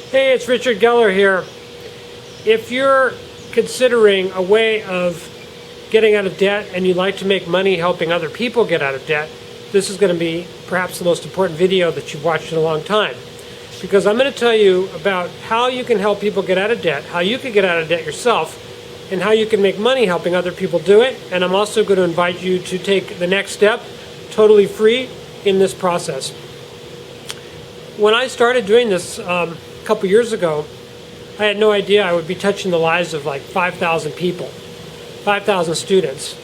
Hey, it's Richard Geller here. If you're considering a way of getting out of debt and you'd like to make money helping other people get out of debt, this is going to be perhaps the most important video that you've watched in a long time. Because I'm going to tell you about how you can help people get out of debt, how you can get out of debt yourself, and how you can make money helping other people do it. And I'm also going to invite you to take the next step totally free in this process. When I started doing this a couple years ago, I had no idea I would be touching the lives of like 5,000 people, 5,000 students.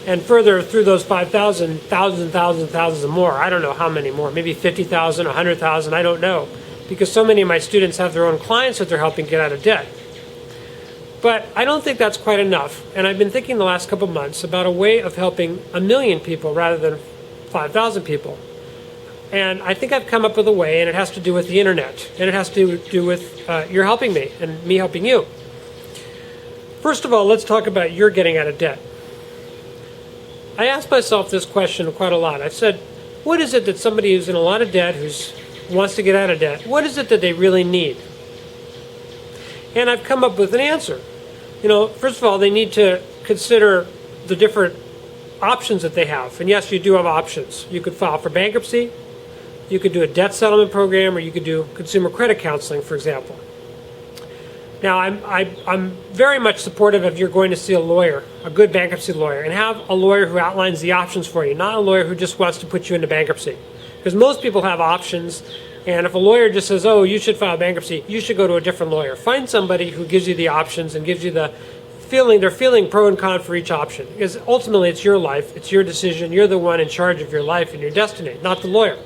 And further, through those 5,000, thousands and thousands and thousands of more. I don't know how many more, maybe 50,000, 100,000, I don't know. Because so many of my students have their own clients that they're helping get out of debt. But I don't think that's quite enough. And I've been thinking the last couple months about a way of helping 1 million people rather than 5,000 people. And I think I've come up with a way, and it has to do with the internet. And it has to do with your helping me and me helping you. First of all, let's talk about your getting out of debt. I asked myself this question quite a lot. I've said, what is it that somebody who's in a lot of debt, who wants to get out of debt, what is it that they really need? And I've come up with an answer. You know, first of all, they need to consider the different options that they have. And yes, you do have options. You could file for bankruptcy, you could do a debt settlement program, or you could do consumer credit counseling, for example. Now, I'm very much supportive of you're going to see a lawyer, a good bankruptcy lawyer, and have a lawyer who outlines the options for you, not a lawyer who just wants to put you into bankruptcy. Because most people have options, and if a lawyer just says, oh, you should file bankruptcy, you should go to a different lawyer. Find somebody who gives you the options and gives you the feeling, they're feeling pro and con for each option. Because ultimately it's your life, it's your decision, you're the one in charge of your life and your destiny, not the lawyer.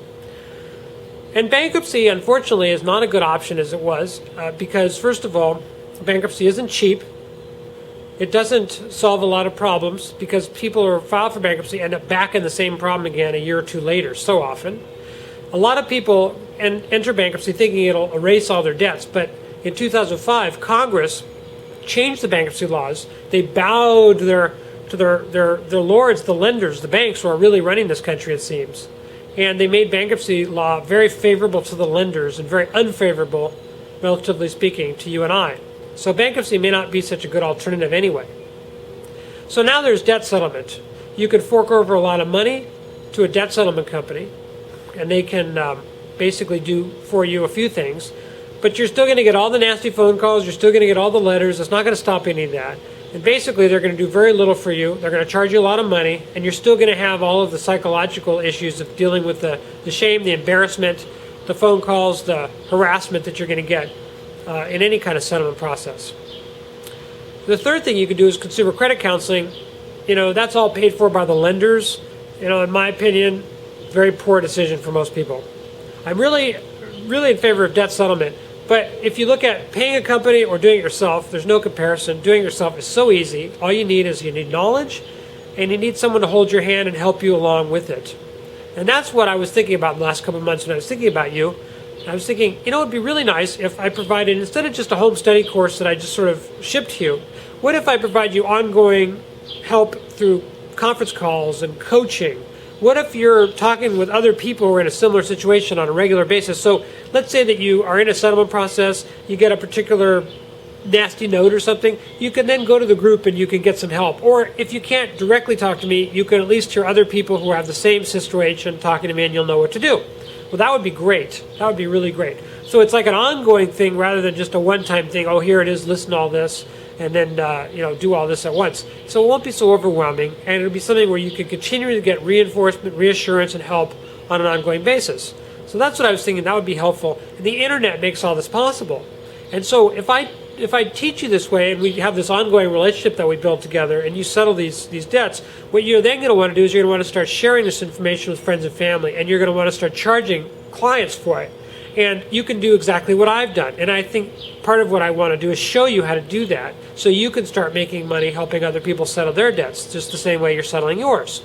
And bankruptcy, unfortunately, is not a good option as it was, because first of all, bankruptcy isn't cheap. It doesn't solve a lot of problems because people who are filed for bankruptcy end up back in the same problem again a year or two later, so often. A lot of people enter bankruptcy thinking it'll erase all their debts, but in 2005, Congress changed the bankruptcy laws. They bowed to their lords, the lenders, the banks who are really running this country, it seems. And they made bankruptcy law very favorable to the lenders and very unfavorable, relatively speaking, to you and I. So bankruptcy may not be such a good alternative anyway. So now there's debt settlement. You can fork over a lot of money to a debt settlement company, and they can basically do for you a few things. But you're still going to get all the nasty phone calls. You're still going to get all the letters. It's not going to stop any of that. And basically, they're going to do very little for you. They're going to charge you a lot of money, and you're still going to have all of the psychological issues of dealing with the shame, the embarrassment, the phone calls, the harassment that you're going to get in any kind of settlement process. The third thing you could do is consumer credit counseling. You know, that's all paid for by the lenders. You know, in my opinion, very poor decision for most people. I'm really in favor of debt settlement. But if you look at paying a company or doing it yourself, there's no comparison. Doing it yourself is so easy. All you need is knowledge, and you need someone to hold your hand and help you along with it. And that's what I was thinking about in the last couple of months when I was thinking about you. I was thinking, you know, it'd be really nice if I provided, instead of just a home study course that I just sort of shipped to you, what if I provide you ongoing help through conference calls and coaching? What if you're talking with other people who are in a similar situation on a regular basis? So let's say that you are in a settlement process, you get a particular nasty note or something, you can then go to the group and you can get some help. Or if you can't directly talk to me, you can at least hear other people who have the same situation talking to me, and you'll know what to do. Well, that would be great. That would be really great. So it's like an ongoing thing rather than just a one-time thing. Oh, here it is, listen to all this, and then do all this at once. So it won't be so overwhelming, and it'll be something where you can continue to get reinforcement, reassurance, and help on an ongoing basis. So that's what I was thinking. That would be helpful. And the internet makes all this possible. And so if I teach you this way, and we have this ongoing relationship that we build together, and you settle these debts, what you're then going to want to do is you're going to want to start sharing this information with friends and family, and you're going to want to start charging clients for it. And you can do exactly what I've done. And I think part of what I want to do is show you how to do that so you can start making money helping other people settle their debts, just the same way you're settling yours.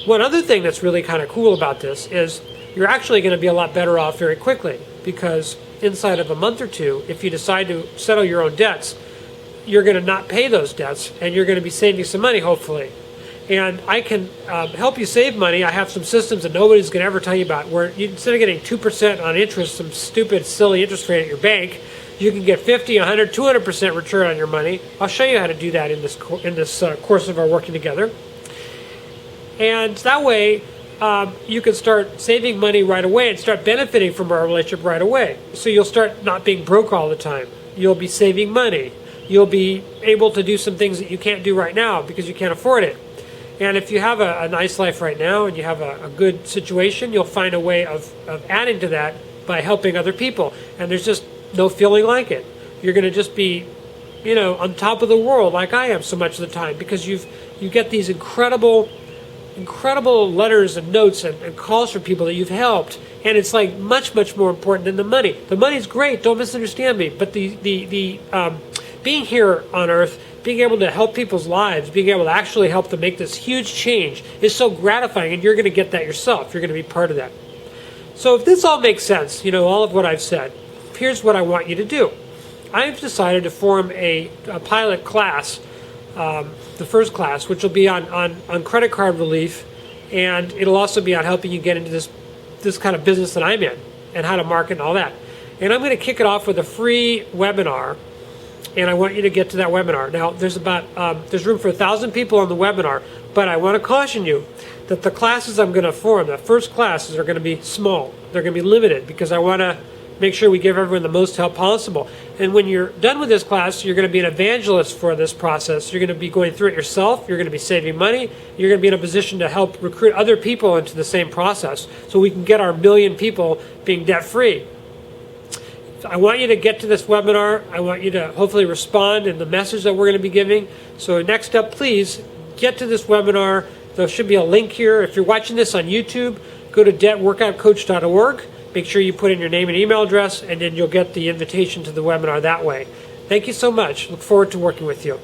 One other thing that's really kind of cool about this is you're actually going to be a lot better off very quickly, because inside of a month or two, if you decide to settle your own debts, you're going to not pay those debts, and you're going to be saving some money, hopefully. And I can help you save money. I have some systems that nobody's going to ever tell you about, where you, instead of getting 2% on interest, some stupid, silly interest rate at your bank, you can get 50, 100, 200% return on your money. I'll show you how to do that in this course of our working together. And that way, you can start saving money right away and start benefiting from our relationship right away. So you'll start not being broke all the time. You'll be saving money. You'll be able to do some things that you can't do right now because you can't afford it. And if you have a nice life right now and you have a good situation, you'll find a way of adding to that by helping other people. And there's just no feeling like it. You're going to just be, on top of the world like I am so much of the time, because you get these incredible letters and notes and calls from people that you've helped. And it's like much, much more important than the money. The money's great, don't misunderstand me. But the being here on earth, being able to help people's lives, being able to actually help them make this huge change is so gratifying, and you're going to get that yourself. You're going to be part of that. So if this all makes sense, all of what I've said, here's what I want you to do. I've decided to form a pilot class, the first class, which will be on credit card relief, and it'll also be on helping you get into this kind of business that I'm in and how to market and all that. And I'm going to kick it off with a free webinar. And I want you to get to that webinar. Now, there's room for 1,000 people on the webinar, but I want to caution you that the classes I'm going to form, the first classes, are going to be small. They're going to be limited because I want to make sure we give everyone the most help possible. And when you're done with this class, you're going to be an evangelist for this process. You're going to be going through it yourself. You're going to be saving money. You're going to be in a position to help recruit other people into the same process so we can get our 1 million people being debt-free. I want you to get to this webinar. I want you to hopefully respond in the message that we're going to be giving. So next up, please get to this webinar. There should be a link here. If you're watching this on YouTube, go to debtworkoutcoach.org. Make sure you put in your name and email address, and then you'll get the invitation to the webinar that way. Thank you so much. Look forward to working with you.